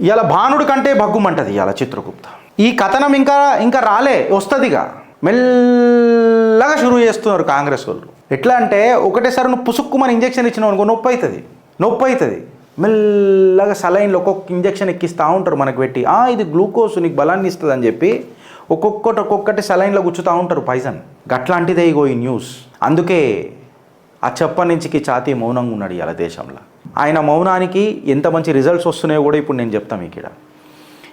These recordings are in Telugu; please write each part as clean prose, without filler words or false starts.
ఇవాళ భానుడి కంటే భగ్గుమంటది ఇవాళ చిత్రగుప్త. ఈ కథనం ఇంకా ఇంకా వస్తుందిగా మెల్లగా షురూ చేస్తున్నారు కాంగ్రెస్ వాళ్ళు. ఎట్లా అంటే ఒకటేసారి నువ్వు పుసుక్కుమని ఇంజక్షన్ ఇచ్చినావు అనుకో నొప్పి అవుతుంది. మెల్లగా సలైన్లు ఒక్కొక్క ఇంజక్షన్ ఎక్కిస్తూ ఉంటారు మనకు పెట్టి, ఇది గ్లూకోజ్ నీకు బలాన్ని ఇస్తుంది అని చెప్పి ఒక్కొక్కటి సలైన్లో గుచ్చుతూ ఉంటారు పైజన్. గట్లాంటిదే ఇగో ఈ న్యూస్. అందుకే ఆ చెప్పనించికి ఛాతీ మౌనంగా ఉన్నాడు ఇవాళ దేశంలో. ఆయన మౌనానికి ఎంత మంచి రిజల్ట్స్ వస్తున్నాయో కూడా ఇప్పుడు నేను చెప్తాను మీకు. ఇక్కడ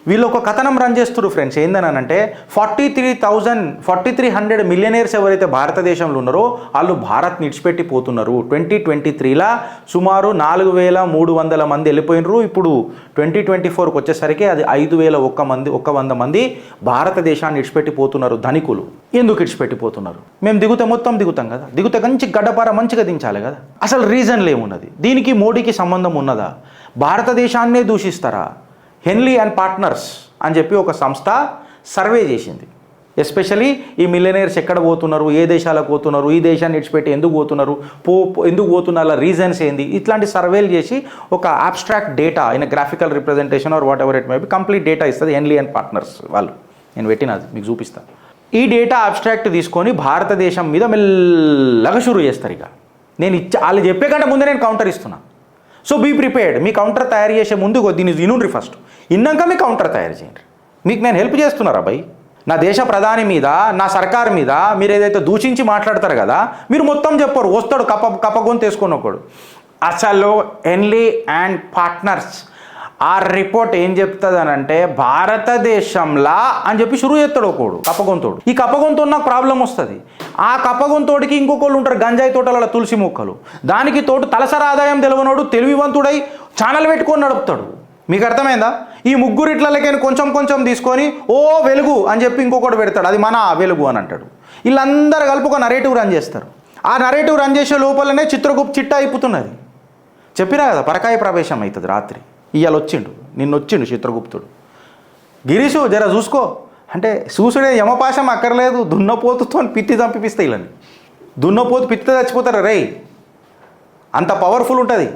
వీళ్ళు ఒక కథనం రన్ చేస్తున్నారు ఫ్రెండ్స్. ఏందనంటే 4300 మిలియనీర్స్ ఎవరైతే భారతదేశంలో ఉన్నారో వాళ్ళు భారత్ నిడిచిపెట్టి పోతున్నారు. 2023లా సుమారు 4300 మంది వెళ్ళిపోయినరు. ఇప్పుడు 2024కి వచ్చేసరికి అది 5100 మంది భారతదేశాన్ని ఇడిచిపెట్టి పోతున్నారు. ధనికులు ఎందుకు ఇడిచిపెట్టిపోతున్నారు? మేము మొత్తం దిగుతాం కదా, దిగుతే మంచి గడ్డపార మంచిగా దించాలి కదా. అసలు రీజన్లు ఏమున్నది? దీనికి మోడీకి సంబంధం ఉన్నదా? భారతదేశాన్నే దూషిస్తారా? హెన్లీ అండ్ పార్ట్నర్స్ అని చెప్పి ఒక సంస్థ సర్వే చేసింది. ఎస్పెషలీ ఈ మిలియనీర్స్ ఎక్కడ పోతున్నారు, ఏ దేశాలకు పోతున్నారు, ఈ దేశాన్ని విడిచిపెట్టి ఎందుకు పోతున్నారు, ఎందుకు పోతున్నారు, రీజన్స్ ఏంది, ఇట్లాంటి సర్వేలు చేసి ఒక abstract data in graphical representation or whatever it may be complete data ఇస్తుంది హెన్లీ అండ్ పార్ట్నర్స్ వాళ్ళు. నేను పెట్టినది మీకు చూపిస్తాను. ఈ డేటా అబ్స్ట్రాక్ట్ తీసుకొని భారతదేశం మీద మెల్లగా షురూ చేస్తారు. ఇక నేను వాళ్ళు చెప్పే కంటే ముందే నేను కౌంటర్ ఇస్తున్నా. So be prepared. మీ కౌంటర్ తయారు చేసే ముందు దీన్ని వినుండ్రి ఫస్ట్, ఇన్నాక మీ కౌంటర్ తయారు చేయండి. మీకు నేను హెల్ప్ చేస్తున్నారా భయ్? నా దేశ ప్రధాని మీద, నా సర్కార్ మీద మీరు ఏదైతే దూషించి మాట్లాడతారు కదా, మీరు మొత్తం చెప్పరు. వస్తాడు కప్పగొంతు తీసుకొని ఒకడు. అసలు హెన్లీ అండ్ పార్ట్నర్స్ ఆ రిపోర్ట్ ఏం చెప్తుంది అని అంటే భారతదేశంలా అని చెప్పి షురూ చేస్తాడు ఒకడు కప్పగొంతోడు. ఈ కప్పగొంతో నాకు ప్రాబ్లం వస్తుంది. ఆ కప్పగొంతోడికి ఇంకొకళ్ళు ఉంటారు గంజాయి తోటల తులసి మొక్కలు. దానికి తోడు తలసరి ఆదాయం తెలియనోడు తెలివివంతుడై ఛానల్ పెట్టుకొని నడుపుతాడు. మీకు అర్థమైందా? ఈ ముగ్గురిట్లకైనా కొంచెం తీసుకొని వెలుగు అని చెప్పి ఇంకొకటి పెడతాడు, అది మన వెలుగు అని అంటాడు. వీళ్ళందరూ కలిపి ఒక నరేటివ్ రన్ చేస్తారు. ఆ నరేటివ్ రన్ చేసే లోపలనే చిత్రగుప్త చిట్ట అయిపోతున్నది. చెప్పినా కదా పరకాయ ప్రవేశం అవుతుంది రాత్రి. ఇవాళ నిన్నొచ్చిండు చిత్రగుప్తుడు. గిరీషు జర చూసుకో అంటే చూసుడే యమపాశం అక్కర్లేదు, దున్నపోతుతో పిత్తి చంపిపిస్తాయి. ఇలాని దున్నపోతు పిత్తి చచ్చిపోతారు రే, అంత పవర్ఫుల్ ఉంటుంది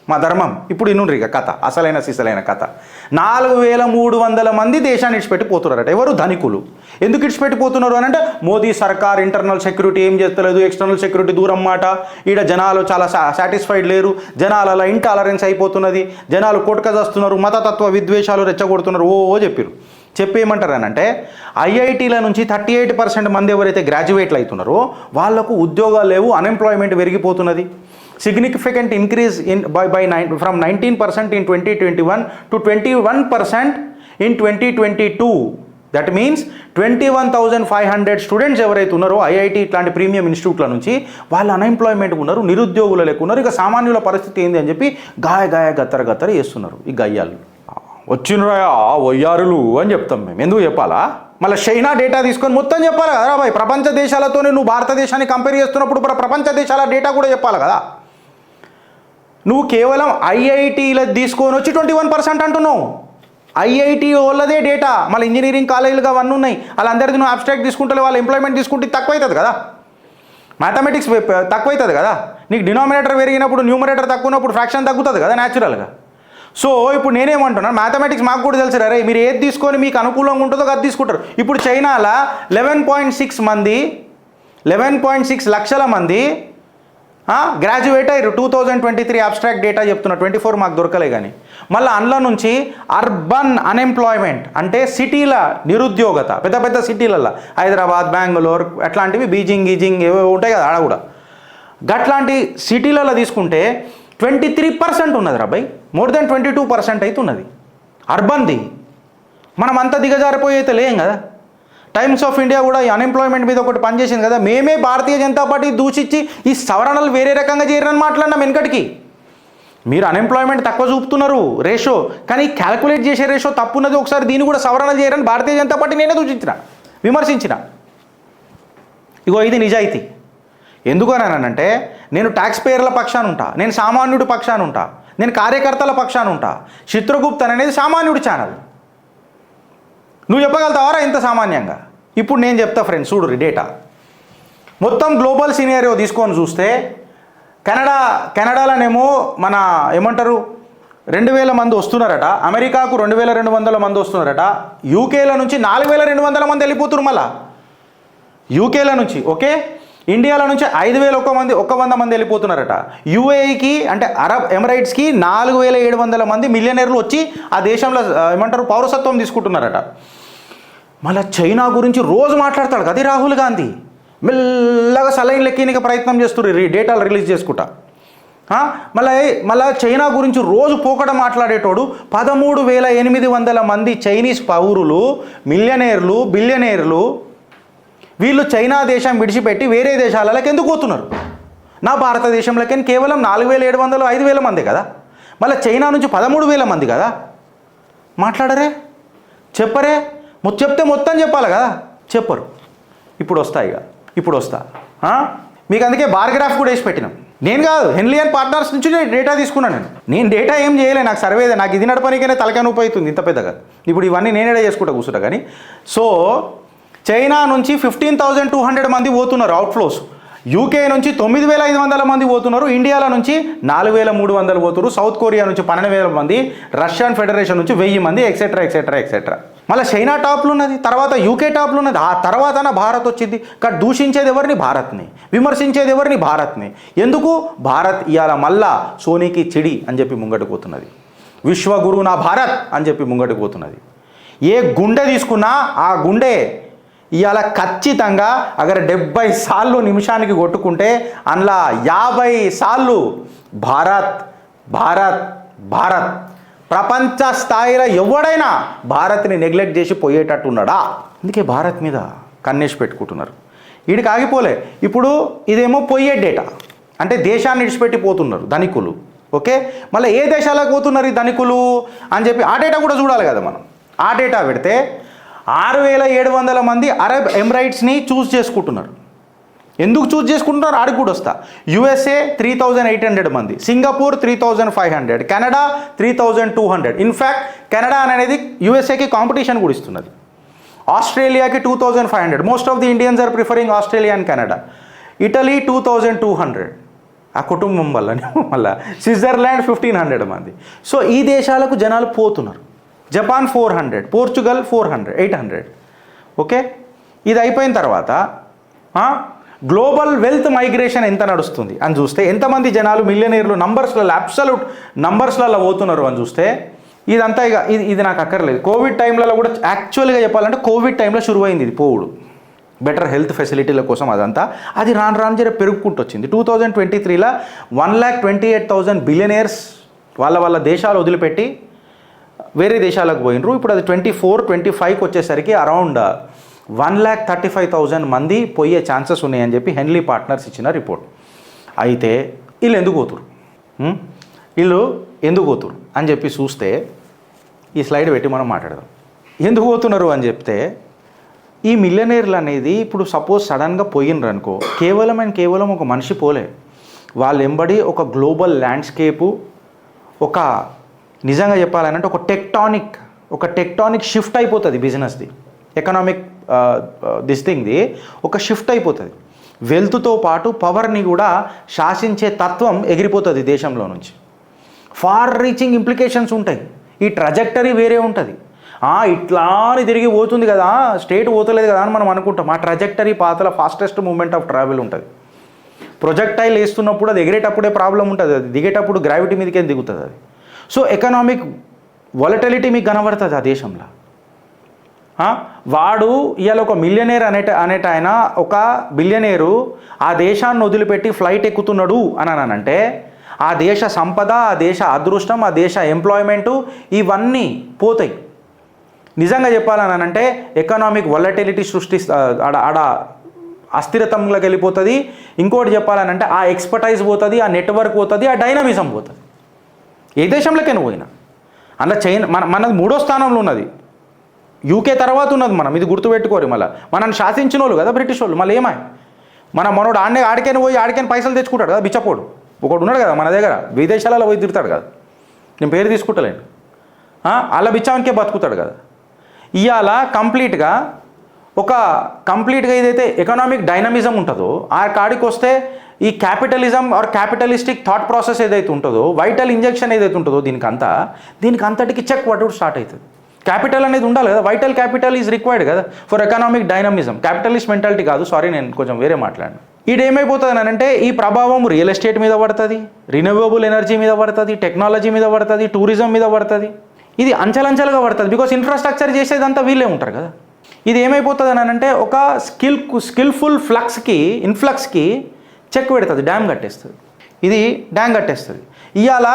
మా ధర్మం. ఇప్పుడు ఇన్నుండ్రి ఇక కథ, అసలైన సిసలైన కథ. 4300 మంది దేశాన్ని ఇడిచిపెట్టిపోతున్నారట. ఎవరు? ధనికులు. ఎందుకు ఇడిచిపెట్టిపోతున్నారు అని అంటే మోదీ సర్కార్ ఇంటర్నల్ సెక్యూరిటీ ఏం చేస్తలేదు, ఎక్స్టర్నల్ సెక్యూరిటీ దూరం మాట. ఈడ జనాలు చాలా సాటిస్ఫైడ్ లేరు, జనాల ఇంటాలరెన్స్ అయిపోతున్నది, జనాలు కొట్టుకజేస్తున్నారు, మతతత్వ విద్వేషాలు రెచ్చగొడుతున్నారు చెప్పేయమంటారు అని అంటే ఐఐటీల నుంచి 38% మంది ఎవరైతే గ్రాడ్యుయేట్లు అవుతున్నారో వాళ్లకు ఉద్యోగాలు లేవు, అన్ఎంప్లాయ్మెంట్ పెరిగిపోతున్నది. Significant increase from 19% in 2021 to 21% in 2022. That means 21,500 students ఎవరైతే ఉన్నారో ఐఐటి ఇట్లాంటి ప్రీమియం ఇన్స్టిట్యూట్ల నుంచి వాళ్ళు అన్ఎంప్లాయ్మెంట్ ఉన్నారు, నిరుద్యోగులు లేకున్నారు. ఇక సామాన్యుల పరిస్థితి ఏంది అని చెప్పి గత్తర చేస్తున్నారు ఈ గయ్యాలు. వచ్చినరా వయ్యారులు అని చెప్తాం మేము. ఎందుకు చెప్పాలా? మళ్ళీ చైనా డేటా తీసుకొని మొత్తం చెప్పాలి కదా బాయ్. ప్రపంచ దేశాలతోనే నువ్వు భారతదేశాన్ని కంపేర్ చేస్తున్నప్పుడు ప్రపంచ దేశాల డేటా కూడా చెప్పాలి కదా. నువ్వు కేవలం ఐఐటీల తీసుకొని వచ్చి 21% అంటున్నావు. ఐఐటి వాళ్ళదే డేటా, మళ్ళీ ఇంజనీరింగ్ కాలేజీలుగా అవన్నీ ఉన్నాయి, వాళ్ళందరిది నువ్వు అబ్స్ట్రాక్ట్ తీసుకుంటే వాళ్ళ ఎంప్లాయ్మెంట్ తీసుకుంటే తక్కువ అవుతుంది కదా, మ్యాథమెటిక్స్ తక్కువ అవుతుంది కదా. నీకు డినామినేటర్ పెరిగినప్పుడు న్యూమరేటర్ తక్కువ ఉన్నప్పుడు ఫ్రాక్షన్ తగ్గుతుంది కదా న్యాచురల్గా. సో ఇప్పుడు నేనేమంటున్నాను, మ్యాథమెటిక్స్ మాకు కూడా తెలుసు రే, మీరు ఏది తీసుకొని మీకు అనుకూలంగా ఉంటుందో అది తీసుకుంటారు. ఇప్పుడు చైనాలో 11.6 లక్షల మంది గ్రాడ్యుయేట్ అయ్యారు 2023 అబ్స్ట్రాక్ట్ డేటా చెప్తున్నా. 24 మాకు దొరకలే. కానీ మళ్ళీ అందులో నుంచి అర్బన్ అన్ఎంప్లాయ్మెంట్ అంటే సిటీల నిరుద్యోగత, పెద్ద సిటీలలో హైదరాబాద్, బెంగళూరు అట్లాంటివి, బీజింగ్ ఏవో ఉంటాయి కదా ఆడ కూడా. గట్లాంటి సిటీలలో తీసుకుంటే 23% ఉన్నది రాబాయ్, మోర్ దెన్ 22% అయితే ఉన్నది అర్బన్ది. మనం అంత దిగజారిపోయి అయితే లేం కదా. టైమ్స్ ఆఫ్ ఇండియా కూడా ఈ అన్ఎంప్లాయ్మెంట్ మీద ఒకటి పనిచేసింది కదా. మేమే భారతీయ జనతా పార్టీ దూషించి ఈ సవరణలు వేరే రకంగా చేయరని మాట్లాడినాం వెనకటికి. మీరు అన్ఎంప్లాయ్మెంట్ తక్కువ చూపుతున్నారు రేషో, కానీ క్యాల్కులేట్ చేసే రేషో తప్పున్నది. ఒకసారి దీన్ని కూడా సవరణ చేయరని భారతీయ జనతా పార్టీ నేనే విమర్శించిన. ఇగో ఇది నిజాయితీ. ఎందుకు అనంటే నేను ట్యాక్స్ పేయర్ల పక్షాన ఉంటా, నేను సామాన్యుడి పక్షాన ఉంటా, నేను కార్యకర్తల పక్షాన ఉంటా. చిత్రగుప్తన్ అనేది సామాన్యుడి ఛానల్. నువ్వు చెప్పగలుగుతావారా ఇంత సామాన్యంగా? ఇప్పుడు నేను చెప్తా ఫ్రెండ్స్, చూడు డేటా మొత్తం గ్లోబల్ సినారియో తీసుకొని చూస్తే కెనడాలోనేమో మన ఏమంటారు 2,000 మంది వస్తున్నారట, అమెరికాకు 2,200 మంది వస్తున్నారట, యూకేల నుంచి 4,200 మంది వెళ్ళిపోతున్నారు మళ్ళా యూకేల నుంచి. ఓకే, ఇండియాలో నుంచి 5,100 మంది వెళ్ళిపోతున్నారట. యూఏఈకి అంటే అరబ్ ఎమిరేట్స్కి 4,700 మంది మిలియనీర్లు వచ్చి ఆ దేశంలో ఏమంటారు పౌరసత్వం తీసుకుంటున్నారట. మళ్ళీ చైనా గురించి రోజు మాట్లాడతాడు కదా రాహుల్ గాంధీ, మెల్లగా సలైన్ లెక్కనికి ప్రయత్నం చేస్తున్నారు డేటాలు రిలీజ్ చేసుకుంటా. మళ్ళీ చైనా గురించి రోజు పోకడ మాట్లాడేటోడు 13,800 మంది చైనీస్ పౌరులు మిలియనేర్లు బిలియనేర్లు వీళ్ళు చైనా దేశం విడిచిపెట్టి వేరే దేశాలకి ఎందుకు పోతున్నారు? నా భారతదేశంలోకి కేవలం 4,700 5,000 మంది కదా, మళ్ళీ చైనా నుంచి 13,000 మంది కదా. మాట్లాడరే, చెప్పరే, చెప్తే మొత్తం చెప్పాలి కదా, చెప్పరు. ఇప్పుడు వస్తా మీకు అందుకే బార్ గ్రాఫ్ కూడా వేసి పెట్టినాం. నేను కాదు, హెన్లీ అండ్ పార్ట్నర్స్ నుంచి డేటా తీసుకున్నాను. నేను డేటా ఏం చేయలే, నాకు సర్వేదే, నాకు ఇది నడపనికనే తలకాయ నొప్పి అవుతుంది ఇంత పెద్దగా. ఇప్పుడు ఇవన్నీ నేనే చేసుకుంటా కూర్చుంటా. కానీ సో చైనా నుంచి 15,200 మంది పోతున్నారు అవుట్ఫ్లోస్, యూకే నుంచి 9,500 మంది పోతున్నారు, ఇండియాలో నుంచి 4,300 పోతున్నారు, సౌత్ కొరియా నుంచి 12,000 మంది, రష్యన్ ఫెడరేషన్ నుంచి 1,000 మంది, ఎక్సెట్రా ఎక్సెట్రా ఎక్సెట్రా. మళ్ళీ చైనా టాప్లో ఉన్నది, తర్వాత యూకే టాప్లో ఉన్నది, ఆ తర్వాత భారత్ వచ్చింది. కానీ దూషించేది ఎవరిని? భారత్ని. విమర్శించేది ఎవరిని? భారత్ని. ఎందుకు? భారత్ ఇవాళ మళ్ళా సోనీకి చిడి అని చెప్పి ముంగటికి పోతున్నది, విశ్వగురు నా భారత్ అని చెప్పి ముంగటికి పోతున్నది. ఏ గుండె తీసుకున్నా ఆ గుండె ఇవాళ ఖచ్చితంగా అగర్ 70 సార్లు నిమిషానికి కొట్టుకుంటే అందులో 50 సార్లు భారత్ భారత్ భారత్. ప్రపంచ స్థాయిలో ఎవడైనా భారత్ని నెగ్లెక్ట్ చేసి పోయేటట్టు ఉన్నాడా? అందుకే భారత్ మీద కన్నేసి పెట్టుకుంటున్నారు. వీడికి ఆగిపోలే. ఇప్పుడు ఇదేమో పోయే డేటా, అంటే దేశాన్ని విడిచిపెట్టి పోతున్నారు ధనికులు. ఓకే, మళ్ళీ ఏ దేశాలకు పోతున్నారు ఈ ధనికులు అని చెప్పి ఆ డేటా కూడా చూడాలి కదా మనం. ఆ డేటా పెడితే 6,700 మంది అరబ్ ఎమిరేట్స్ని చూస్ చేసుకుంటున్నారు. ఎందుకు చూస్ చేసుకుంటున్నారు? ఆడికి కూడా వస్తా. యుఎస్ఏ 3,800 మంది, సింగపూర్ 3,500, కెనడా 3,200. ఇన్ఫ్యాక్ట్ కెనడా అనేది యుఎస్ఏకి కాంపిటీషన్ కూడా ఇస్తున్నది. ఆస్ట్రేలియాకి 2,500. Most of the Indians are preferring Australia and Canada. Italy 2,200 ఆ కుటుంబం వల్ల. మళ్ళీ స్విట్జర్లాండ్ 1,500 మంది. సో ఈ దేశాలకు జనాలు పోతున్నారు. Japan 400, Portugal 400, 800. ఓకే, ఇది అయిపోయిన తర్వాత గ్లోబల్ వెల్త్ మైగ్రేషన్ ఎంత నడుస్తుంది అని చూస్తే, ఎంతమంది జనాలు మిలియనీర్లు నంబర్స్లలో అబ్సల్యూట్ నంబర్స్లలో పోతున్నారు అని చూస్తే, ఇదంతా ఇక ఇది నాకు అక్కర్లేదు. కోవిడ్ టైంలలో కూడా యాక్చువల్గా చెప్పాలంటే కోవిడ్ టైంలో శురువైంది ఇది పోవుడు, బెటర్ హెల్త్ ఫెసిలిటీల కోసం అదంతా. అది రాను జర పెరుగుకుంటూ వచ్చింది. 2023లో 1,28,000 బిలియనీర్స్ వాళ్ళ దేశాలు వదిలిపెట్టి వేరే దేశాలకు పోయినరు. ఇప్పుడు అది 24-25కి వచ్చేసరికి అరౌండ్ 1,35,000 మంది పోయే ఛాన్సెస్ ఉన్నాయని చెప్పి హెన్లీ పార్ట్నర్స్ ఇచ్చిన రిపోర్ట్. అయితే వీళ్ళు ఎందుకు పోతురు అని చెప్పి చూస్తే ఈ స్లైడ్ పెట్టి మనం మాట్లాడదాం. ఎందుకు పోతున్నారు అని చెప్తే, ఈ మిలియనీర్లు అనేది ఇప్పుడు సపోజ్ సడన్గా పోయినరు అనుకో, కేవలం ఒక మనిషి పోలే, వాళ్ళు ఎంబడి ఒక గ్లోబల్ ల్యాండ్స్కేపు, ఒక నిజంగా చెప్పాలంటే ఒక టెక్టానిక్ షిఫ్ట్ అయిపోతుంది బిజినెస్ది, ఎకనామిక్ దింగ్ది ఒక షిఫ్ట్ అయిపోతుంది. వెల్త్తో పాటు పవర్ని కూడా శాసించే తత్వం ఎగిరిపోతుంది దేశంలో నుంచి. ఫార్ రీచింగ్ ఇంప్లికేషన్స్ ఉంటాయి. ఈ ట్రజెక్టరీ వేరే ఉంటుంది. ఇట్లా అని తిరిగి పోతుంది కదా, స్టేట్ పోతలేదు కదా అని మనం అనుకుంటాం. ఆ ట్రజెక్టరీ పాతల ఫాస్టెస్ట్ మూమెంట్ ఆఫ్ ట్రావెల్ ఉంటుంది. ప్రొజెక్టైల్ వేస్తున్నప్పుడు అది ఎగిరేటప్పుడే ప్రాబ్లం ఉంటుంది, అది దిగేటప్పుడు గ్రావిటీ మీదకే దిగుతుంది అది. సో ఎకనామిక్ వాలటిలిటీ మీకు కనబడుతుంది ఆ దేశంలో. వాడు ఇవాళ ఒక మిలియనేర్ అనేట ఆయన, ఒక బిలియనేరు ఆ దేశాన్ని వదిలిపెట్టి ఫ్లైట్ ఎక్కుతున్నాడు అని అంటే ఆ దేశ సంపద, ఆ దేశ అదృష్టం, ఆ దేశ ఎంప్లాయ్మెంటు ఇవన్నీ పోతాయి. నిజంగా చెప్పాలని అంటే ఎకనామిక్ వాలటిలిటీ ఆడ అస్థిరతంలోకి వెళ్ళిపోతుంది. ఇంకోటి చెప్పాలని అంటే ఆ ఎక్స్పర్టైజ్ పోతుంది, ఆ నెట్వర్క్ పోతుంది, ఆ డైనమిజం పోతుంది. ఏ దేశంలోకైనా పోయినా. అందులో చైనా మనది 3వ స్థానంలో ఉన్నది, యూకే తర్వాత ఉన్నది. మనం ఇది గుర్తుపెట్టుకోరు. మళ్ళీ మనల్ని శాసించిన వాళ్ళు కదా బ్రిటిష్ వాళ్ళు. మళ్ళీ మనోడు ఆడికైనా పోయి ఆడికైనా పైసలు తెచ్చుకుంటాడు కదా బిచ్చపోడు. ఒకడు ఉన్నాడు కదా మన దగ్గర, విదేశాలలో పోయి తిరుగుతాడు కదా, నేను పేరు తీసుకుంటలేను, అలా బిచ్చానికే బతుకుతాడు కదా. ఇవాళ కంప్లీట్గా ఏదైతే ఎకనామిక్ డైనమిజం ఉంటుందో ఆ కాడికి వస్తే ఈ capitalism or capitalistic thought process ఏదైతే ఉంటుందో, వైటల్ ఇంజెక్షన్ ఏదైతే ఉంటుందో దీనికి అంతటికి చెక్ పట్టుడు స్టార్ట్ అవుతుంది. క్యాపిటల్ అనేది ఉండాలి కదా, వైటల్ క్యాపిటల్ ఈజ్ రిక్వైర్డ్ కదా for economic dynamism. Capitalist mentality కాదు, సారీ నేను కొంచెం వేరే మాట్లాడాను. ఏమైపోతుంది అని అంటే ఈ ప్రభావం రియల్ ఎస్టేట్ మీద పడుతుంది, రిన్యూవబుల్ ఎనర్జీ మీద పడుతుంది, టెక్నాలజీ మీద పడుతుంది, టూరిజం మీద పడుతుంది. ఇది అంచెలంచెలుగా పడుతుంది, బికాస్ ఇన్ఫ్రాస్ట్రక్చర్ చేసేదంతా వీళ్ళే ఉంటారు కదా. ఇది ఏమైపోతుంది అని అంటే ఒక స్కిల్ఫుల్ ఇన్ఫ్లక్స్కి చెక్ పెడుతుంది, డ్యామ్ కట్టేస్తుంది. ఇది డ్యామ్ కట్టేస్తుంది. ఇవాళ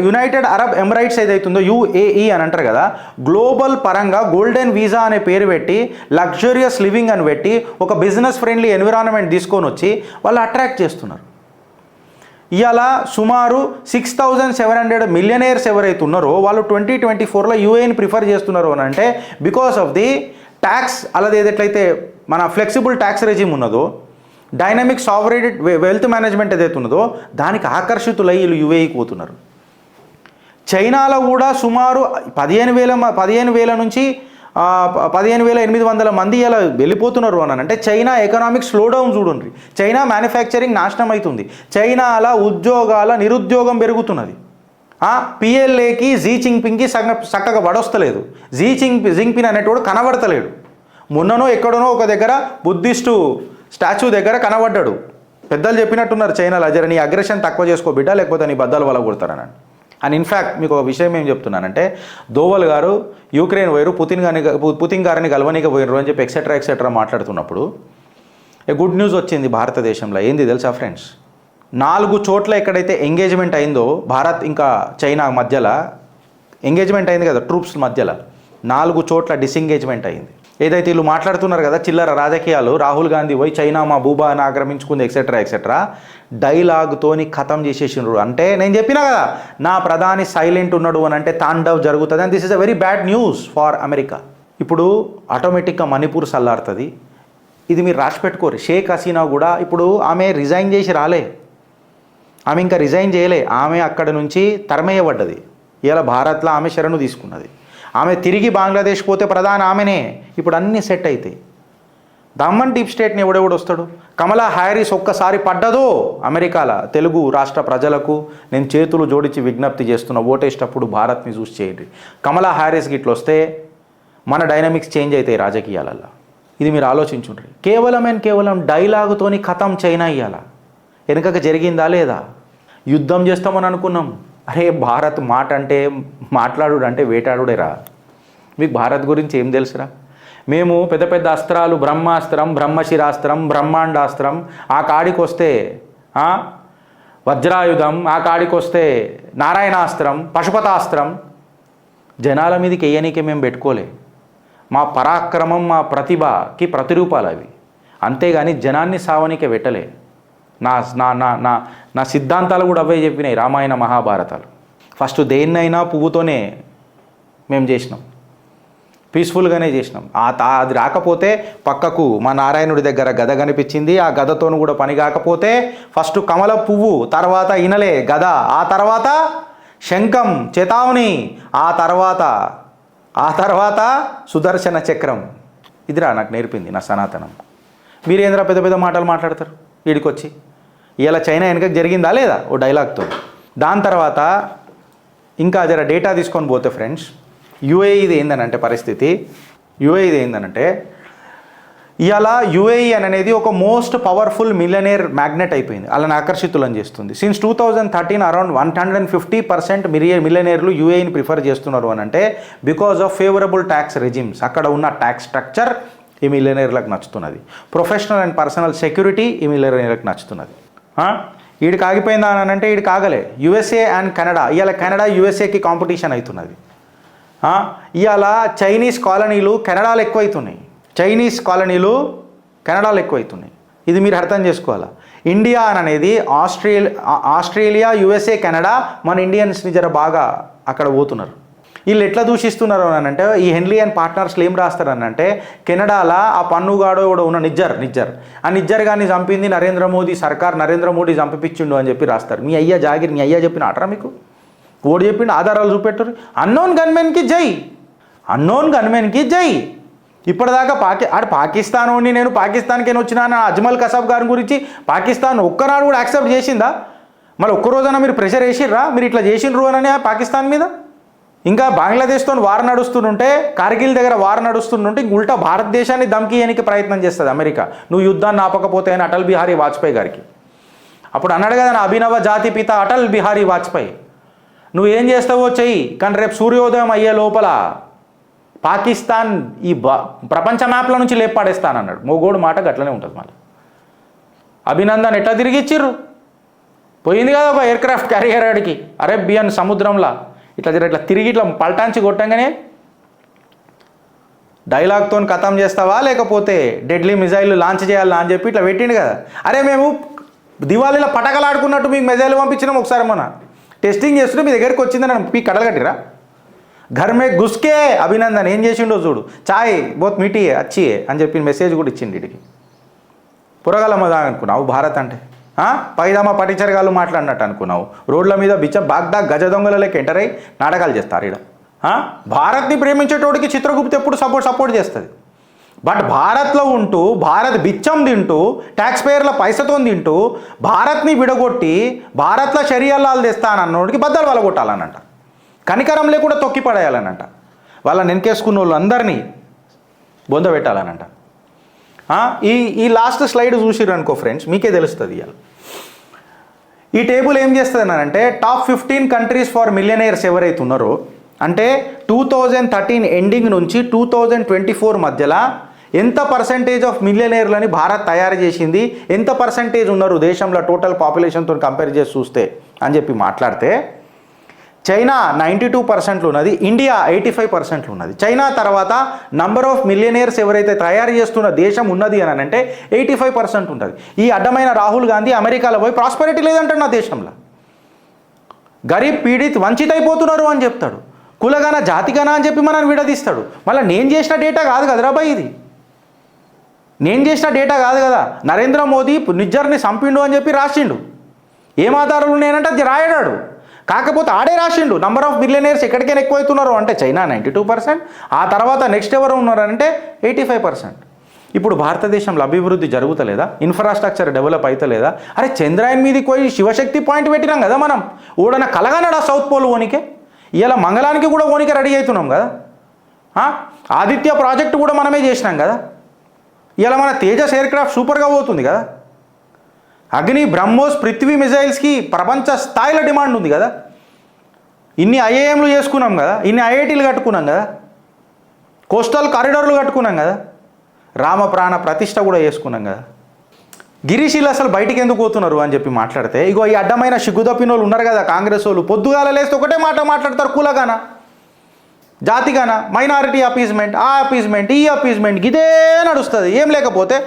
యునైటెడ్ అరబ్ ఎమిరైట్స్ ఏదైతుందో UAE అని అంటారు కదా, గ్లోబల్ పరంగా గోల్డెన్ వీసా అనే పేరు పెట్టి లగ్జరియస్ లివింగ్ అని పెట్టి ఒక బిజినెస్ ఫ్రెండ్లీ ఎన్విరాన్మెంట్ తీసుకొని వచ్చి వాళ్ళు అట్రాక్ట్ చేస్తున్నారు. ఇవాళ సుమారు 6,700 మిలియనీర్స్ ఎవరైతే ఉన్నారో వాళ్ళు 2024లో UAEని ప్రిఫర్ చేస్తున్నారు అని అంటే బికాస్ ఆఫ్ ది ట్యాక్స్. అలాది ఏదైతే మన ఫ్లెక్సిబుల్ ట్యాక్స్ రెజిమ్ ఉన్నదో, డైనమిక్ సావరెన్ వెల్త్ మేనేజ్మెంట్ ఏదైతే ఉన్నదో దానికి ఆకర్షితులై వీళ్ళు UAEకి పోతున్నారు. చైనాలో కూడా సుమారు 15,000 నుంచి 15,800 మంది ఇలా వెళ్ళిపోతున్నారు అని అంటే చైనా ఎకనామిక్ స్లో డౌన్ చూడండి. చైనా మ్యానుఫ్యాక్చరింగ్ నాశనం అవుతుంది. చైనాల నిరుద్యోగం పెరుగుతున్నది. PLAకి జీ జింగ్పింగ్కి చక్కగా వడొస్తలేదు. జీ జింగ్పిన్ అనేటోడు కనబడతలేడు. మొన్ననో ఎక్కడనో ఒక దగ్గర బుద్ధిస్టు స్టాచ్యూ దగ్గర కనబడ్డాడు. పెద్దలు చెప్పినట్టున్నారు చైనాలో, జర నీ అగ్రెషన్ తక్కువ చేసుకో బిడ్డ, లేకపోతే నీ బద్దలు వల్ల కొడతారని. అండ్ ఇన్ఫ్యాక్ట్ మీకు ఒక విషయం ఏం చెప్తున్నానంటే, దోవల్ గారు యుక్రెయిన్ పోయారు, పుతిన్ గారిని గెలవనీకి పోయినారు అని చెప్పి ఎక్సెట్రా మాట్లాడుతున్నప్పుడు గుడ్ న్యూస్ వచ్చింది భారతదేశంలో. ఏంది తెలుసా ఫ్రెండ్స్, 4 చోట్ల ఎక్కడైతే ఎంగేజ్మెంట్ అయిందో భారత్ ఇంకా చైనా మధ్యలో ఎంగేజ్మెంట్ అయింది కదా, ట్రూప్స్ మధ్యలో 4 చోట్ల డిసెంగేజ్మెంట్ అయింది. ఏదైతే వీళ్ళు మాట్లాడుతున్నారు కదా చిల్లర రాజకీయాలు, రాహుల్ గాంధీ పోయి చైనా మా భూభాగాన్ని ఆక్రమించుకుంది ఎక్సెట్రా డైలాగ్తోని ఖతం చేసేసినారు. అంటే నేను చెప్పినా కదా నా ప్రధాని సైలెంట్ ఉన్నాడు అని అంటే తాండవ్ జరుగుతుంది. And this is a very bad news for America. ఇప్పుడు ఆటోమేటిక్గా మణిపూర్ సల్లారుతుంది. ఇది మీరు రాసి పెట్టుకోరు. షేక్ హసీనా కూడా ఇప్పుడు ఆమె రిజైన్ చేసి రాలే, ఆమె ఇంకా రిజైన్ చేయలే, ఆమె అక్కడ నుంచి తరమేయబడ్డది. ఇలా భారత్లో ఆమె శరణు తీసుకున్నది. ఆమె తిరిగి బంగ్లాదేశ్ పోతే ప్రధాని ఆమెనే. ఇప్పుడు అన్నీ సెట్ అవుతాయి. దమ్మన్ డీప్ స్టేట్ని ఎవడెవడు వస్తాడు? కమలా హ్యారిస్ ఒక్కసారి పడ్డదో అమెరికాలో తెలుగు రాష్ట్ర ప్రజలకు నేను చేతులు జోడించి విజ్ఞప్తి చేస్తున్నా, ఓటేసేటప్పుడు భారత్ని చూసి చేయండి. కమలా హ్యారిస్కి ఇట్లా వస్తే మన డైనమిక్స్ చేంజ్ అవుతాయి రాజకీయాలలో. ఇది మీరు ఆలోచించుండ్రి. కేవలం డైలాగుతోని ఖతం చైనా ఇయ్యాల. వెనుకకు జరిగిందా లేదా? యుద్ధం చేస్తామని అనుకున్నాం. అరే భారత్ మాట అంటే మాట్లాడు అంటే వేటాడుడేరా. మీకు భారత్ గురించి ఏం తెలుసురా? మేము పెద్ద పెద్ద అస్త్రాలు, బ్రహ్మాస్త్రం, బ్రహ్మశిరాస్త్రం, బ్రహ్మాండాస్త్రం, ఆ కాడికి వస్తే వజ్రాయుధం, ఆ కాడికి వస్తే నారాయణాస్త్రం, పశుపతాస్త్రం జనాల మీదకి వేయనీకే మేము పెట్టుకోలే. మా పరాక్రమం, మా ప్రతిభకి ప్రతిరూపాలు అవి. అంతేగాని జనాన్ని సావనీకే పెట్టలే. నా నా నా నా నా సిద్ధాంతాలు కూడా అవే చెప్పినాయి, రామాయణ మహాభారతాలు. ఫస్ట్ దేన్నైనా పువ్వుతోనే మేము చేసినాం, పీస్ఫుల్గానే చేసినాం. అది రాకపోతే పక్కకు మా నారాయణుడి దగ్గర గద కనిపించింది, ఆ గదతోను కూడా పని కాకపోతే ఫస్ట్ కమల పువ్వు, తర్వాత ఇనలే గద, ఆ తర్వాత శంఖం చేతావుని, ఆ తర్వాత సుదర్శన చక్రం. ఇదిరా నాకు నేర్పింది నా సనాతనం. మీరేంద్రా పెద్ద పెద్ద మాటలు మాట్లాడతారు వీడికొచ్చి. ఇలా చైనా వెనకకి జరిగిందా లేదా ఓ డైలాగ్తో. దాని తర్వాత ఇంకా జర డేటా తీసుకొని పోతే ఫ్రెండ్స్, UAEది ఏందనంటే పరిస్థితి, UAEది ఏందనంటే ఇవాళ UAE అనేది ఒక మోస్ట్ పవర్ఫుల్ మిలియనేర్ మ్యాగ్నెట్ అయిపోయింది. అలాని ఆకర్షితులను చేస్తుంది. సిన్స్ 2013 అరౌండ్ 150% మిలియనేర్లు UAEని ప్రిఫర్ చేస్తున్నారు అని అంటే because of favourable tax regimes. అక్కడ ఉన్న ట్యాక్స్ స్ట్రక్చర్ ఈ మిలియనేర్లకు నచ్చుతున్నది. ప్రొఫెషనల్ అండ్ పర్సనల్ సెక్యూరిటీ ఈ మిలియనేర్లకు నచ్చుతున్నది. వీడికి ఆగిపోయిందా అని అంటే వీడికి ఆగలే. USA అండ్ కెనడా, ఇవాళ కెనడా USAకి కాంపిటీషన్ అవుతున్నది. ఇవాళ చైనీస్ కాలనీలు కెనడాలో ఎక్కువైతున్నాయి, ఇది మీరు అర్థం చేసుకోవాలా. ఇండియా అనేది ఆస్ట్రేలియా, USA, కెనడా మన ఇండియన్స్ని జర బాగా అక్కడ పోతున్నారు. వీళ్ళు ఎట్లా దూషిస్తున్నారు అని అంటే ఈ హెన్లీ అండ్ పార్ట్నర్స్లో ఏం రాస్తారని అంటే కెనడాలో ఆ పన్నుగాడో కూడా ఉన్న నిజ్జర్ గారిని చంపింది నరేంద్ర మోడీ చంపిపించిండు అని చెప్పి రాస్తారు. మీ అయ్యా జాగిర్, మీ అయ్యా చెప్పిన ఆటరా మీకు? ఓడి చెప్పిండు, ఆధారాలు చూపెట్టరు. అన్నోన్ గన్మెన్కి జై. ఇప్పటిదాకా పాకిస్తాన్ నేను పాకిస్తాన్కి వచ్చినా అజ్మల్ కసాబ్ గారి గురించి పాకిస్తాన్ ఒక్కనాడు కూడా యాక్సెప్ట్ చేసిందా? మళ్ళీ ఒక్కరోజైనా మీరు ప్రెషర్ వేసిర్రా మీరు ఇట్లా చేసిండ్రు అని పాకిస్తాన్ మీద? ఇంకా బంగ్లాదేశ్తో వార్ నడుస్తుంటే, కార్గిల్ దగ్గర వార్ నడుస్తుంటే ఉల్టా భారతదేశాన్ని దమ్కియడానికి ప్రయత్నం చేస్తుంది అమెరికా, నువ్వు యుద్ధాన్ని ఆపకపోతే అని అటల్ బిహారీ వాజ్పేయి గారికి. అప్పుడు అన్నాడు కదా నా అభినవ జాతి పిత అటల్ బిహారీ వాజ్పేయి, నువ్వు ఏం చేస్తావో చెయ్యి కానీ రేపు సూర్యోదయం అయ్యే లోపల పాకిస్తాన్ ఈ ప్రపంచ మ్యాప్ల నుంచి లేపాడేస్తానన్నాడు. మోగోడు మాట గట్లనే ఉంటుంది. మళ్ళీ అభినందన్ ఎట్లా తిరిగి ఇచ్చిర్రు? పోయింది కదా ఒక ఎయిర్క్రాఫ్ట్ క్యారియర్ ఆడికి అరేబియన్ సముద్రంలో ఇట్లా తిరిగి ఇట్లా పల్టాంచి కొట్టంగానే డైలాగ్తో ఖతం చేస్తావా లేకపోతే డెడ్లీ మిజైల్ లాంచ్ చేయాలా అని చెప్పి ఇట్లా పెట్టిండు కదా. అరే మేము దివాళీలో పటకలు ఆడుకున్నట్టు మీకు మిజైల్ పంపించినాం ఒకసారి మన టెస్టింగ్ చేస్తుంటే మీ దగ్గరికి వచ్చిందని మీ కడలు కట్టిరా. ఘర్ మే గుస్కే అభినందన్ ఏం చేసిండో చూడు, చాయ్ బోత్ మీటియే అచ్చియే అని చెప్పి మెసేజ్ కూడా ఇచ్చిండు వీడికి. పురగలమ్మదా అనుకున్నావు భారత్ అంటే? పైదామా పటిచరగాళ్ళు మాట్లాడినట్టు అనుకున్నావు? రోడ్ల మీద బాగ్దా గజ దొంగల లెక్క ఎంటర్ అయ్యి నాటకాలు చేస్తారు ఇక్కడ. భారత్ని ప్రేమించేటోడికి చిత్రగుప్త ఎప్పుడు సపోర్ట్ చేస్తుంది. బట్ భారత్లో ఉంటూ భారత్ బిచ్చం తింటూ ట్యాక్స్ పేర్ల పైసతో తింటూ భారత్ని విడగొట్టి భారత్లో షరియాలాలు తెస్తానన్నోడికి బద్దలు వాళ్ళ కొట్టాలనంట, కనికరం లేకుండా తొక్కి పడేయాలనంట, వాళ్ళని వెనకేసుకున్న వాళ్ళు అందరినీ బొంద పెట్టాలనంట. ఈ లాస్ట్ స్లైడ్ చూసిర్రు అనుకో ఫ్రెండ్స్, మీకే తెలుస్తుంది. ఇవాళ ఈ టేబుల్ ఏం చేస్తుంది అంటే టాప్ 15 కంట్రీస్ ఫర్ మిలియనైర్స్ ఎవరైతే ఉన్నారో, అంటే 2013 ఎండింగ్ నుంచి 2024 మధ్యలో ఎంత పర్సంటేజ్ ఆఫ్ మిలియనైర్లని భారత్ తయారు చేసింది, ఎంత పర్సంటేజ్ ఉన్నారు దేశంలో టోటల్ పాపులేషన్తో కంపేర్ చేసి చూస్తే అని చెప్పి మాట్లాడితే చైనా 92% ఉన్నది, ఇండియా 85% ఉన్నది. చైనా తర్వాత నంబర్ ఆఫ్ మిలియనైర్స్ ఎవరైతే తయారు చేస్తున్న దేశం ఉన్నది అని అంటే 85% ఉంటుంది. ఈ అడ్డమైన రాహుల్ గాంధీ అమెరికాలో పోయి ప్రాస్పరిటీ లేదంటాడు నా దేశంలో, గరీబ్ పీడిత్ వంచిత అయిపోతున్నారు అని చెప్తాడు, కులగాన జాతిగాన అని చెప్పి మనల్ని విడదీస్తాడు. మళ్ళీ నేను చేసిన డేటా కాదు కదరా బాయ్, ఇది నేను చేసిన డేటా కాదు కదా. నరేంద్ర మోదీ నిజ్జర్ని చంపిండు అని చెప్పి రాసిండు, ఏం ఆధారాలు ఉన్నాయనంటే అది రాయడాడు. కాకపోతే ఆడే రాసిండు నంబర్ ఆఫ్ మిలియనైర్స్ ఎక్కడికైనా ఎక్కువ అవుతున్నారు అంటే చైనా 92%, ఆ తర్వాత నెక్స్ట్ ఎవరు ఉన్నారంటే 85%. ఇప్పుడు భారతదేశంలో అభివృద్ధి జరుగుతలేదా? Infrastructure develop అవుతలేదా? అరే చంద్రయాన్ మీదకి పోయి శివశక్తి పాయింట్ పెట్టినాం కదా మనం, ఓడన కలగనడా సౌత్ పోల్ ఓనికే, ఇలా మంగళానికి కూడా ఓనికే రెడీ అవుతున్నాం కదా. ఆదిత్య ప్రాజెక్టు కూడా మనమే చేసినాం కదా. ఇలా మన తేజస్ ఎయిర్ క్రాఫ్ట్ సూపర్గా పోతుంది కదా. అగ్ని, బ్రహ్మోస్, పృథ్వీ మిజైల్స్కి ప్రపంచ స్థాయిలో డిమాండ్ ఉంది కదా. ఇన్ని ఐఐఎంలు చేసుకున్నాం కదా, ఇన్ని ఐఐటీలు కట్టుకున్నాం కదా, కోస్టల్ కారిడార్లు కట్టుకున్నాం కదా, రామప్రాణ ప్రతిష్ట కూడా చేసుకున్నాం కదా. గిరీషీలు అసలు బయటికి ఎందుకు పోతున్నారు అని చెప్పి మాట్లాడితే, ఇగో ఈ అడ్డమైన సిగ్గుదప్పినోళ్ళు ఉన్నారు కదా కాంగ్రెస్ వాళ్ళు, పొద్దుగాల లేస్తే ఒకటే మాట మాట్లాడతారు, కులగాన జాతిగాన, మైనారిటీ అపీజ్మెంట్, ఆ అపీజ్మెంట్, ఈ అపీజ్మెంట్, ఇదే నడుస్తుంది. ఏం లేకపోతే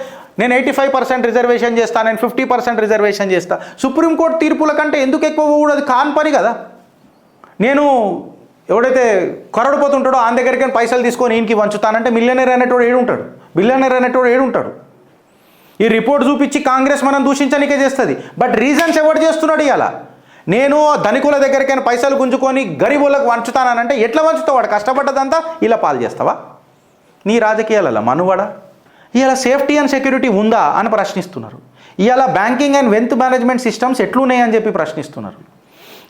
నేను 85% రిజర్వేషన్ చేస్తా, నేను 50% రిజర్వేషన్ చేస్తా. సుప్రీంకోర్టు తీర్పుల కంటే ఎందుకు ఎక్కువ కూడా అది కాని పని కదా. నేను ఎవడైతే కొరడిపోతుంటాడో ఆయన దగ్గరికి పైసలు తీసుకొని ఈయనకి వంచుతానంటే మిలియనర్ అనేటోడు ఏడుంటాడు, బిలియనర్ అనేటోడు ఏడుంటాడు. ఈ రిపోర్ట్ చూపించి కాంగ్రెస్ మనం దూషించడానికే చేస్తుంది. బట్ రీజన్స్ ఎవరు చేస్తున్నాడు ఇలా? నేను ధనికుల దగ్గరికైనా పైసలు గుంజుకొని గరీబులకు వంచుతానంటే ఎట్లా వంచుతావు? వాడు కష్టపడ్డదంతా ఇలా పాలు చేస్తావా? నీ రాజకీయాలలో మనువడ. ఇలా సేఫ్టీ అండ్ సెక్యూరిటీ ఉందా అని ప్రశ్నిస్తున్నారు. ఇవాళ banking and wealth management systems ఎట్లున్నాయని చెప్పి ప్రశ్నిస్తున్నారు.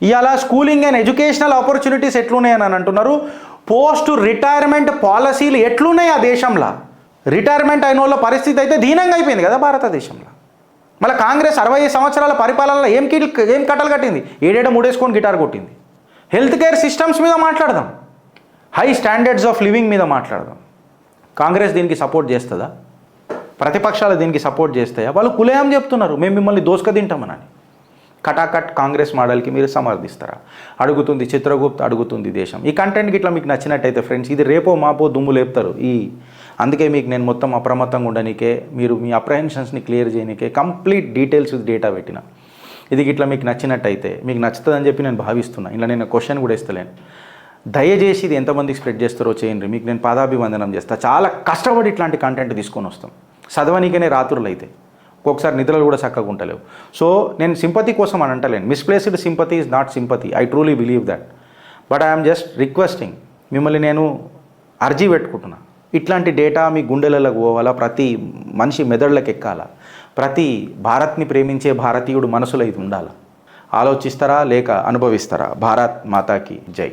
ఇవాళ స్కూలింగ్ అండ్ ఎడ్యుకేషనల్ ఆపర్చునిటీస్ ఎట్లున్నాయని అంటున్నారు. పోస్ట్ రిటైర్మెంట్ పాలసీలు ఎట్లున్నాయి ఆ దేశంలో? రిటైర్మెంట్ అయిన వాళ్ళ పరిస్థితి అయితే దీనంగా అయిపోయింది కదా భారతదేశంలో. మళ్ళీ కాంగ్రెస్ 60 సంవత్సరాల పరిపాలనలో ఏం కట్టలు కట్టింది? ఏడేడ మూడేసుకొని గిటార్ కొట్టింది. హెల్త్ కేర్ సిస్టమ్స్ మీద మాట్లాడదాం, హై స్టాండర్డ్స్ ఆఫ్ లివింగ్ మీద మాట్లాడదాం. కాంగ్రెస్ దీనికి సపోర్ట్ చేస్తుందా? ప్రతిపక్షాలు దీనికి సపోర్ట్ చేస్తాయా? వాళ్ళు కులేం చెప్తున్నారు, మేము మిమ్మల్ని దోసుక తింటామని. కటాకట్ కాంగ్రెస్ మోడల్కి మీరు సమర్థిస్తారా? అడుగుతుంది చిత్రగుప్త, అడుగుతుంది దేశం. ఈ కంటెంట్ గిట్లా మీకు నచ్చినట్టయితే ఫ్రెండ్స్, ఇది రేపో మాపో దుమ్ము లేపుతారు. అందుకే మీకు నేను మొత్తం అప్రమత్తంగా ఉండడానికే, మీరు మీ అప్రహెన్షన్స్ని క్లియర్ చేయడానికే కంప్లీట్ డీటెయిల్స్ డేటా పెట్టిన. ఇది గిట్లా మీకు నచ్చినట్టయితే, మీకు నచ్చుతుందని చెప్పి నేను భావిస్తున్నా. ఇలా నేను క్వశ్చన్ కూడా ఇస్తలేను. దయచేసి ఇది ఎంతమందికి స్ప్రెడ్ చేస్తారో చేయండి. మీకు నేను పాదాభివందనం చేస్తాను. చాలా కష్టపడి ఇట్లాంటి కంటెంట్ తీసుకొని వస్తాం. చదవనీకనే రాత్రులు అయితే ఒక్కొక్కసారి నిద్రలు కూడా చక్కగా ఉంటలేవు. సో నేను సింపతి కోసం అని అంటలేను. Misplaced sympathy is not sympathy. I truly believe that. But I'm just requesting, మిమ్మల్ని నేను అర్జీ పెట్టుకుంటున్నా. ఇట్లాంటి డేటా మీ గుండెలకు పోవాలా, ప్రతి మనిషి మెదడులకు ఎక్కాలా, ప్రతి భారత్ని ప్రేమించే భారతీయుడు మనసులో ఇది ఉండాలి. ఆలోచిస్తారా లేక అనుభవిస్తారా? భారత్ మాతాకి జై.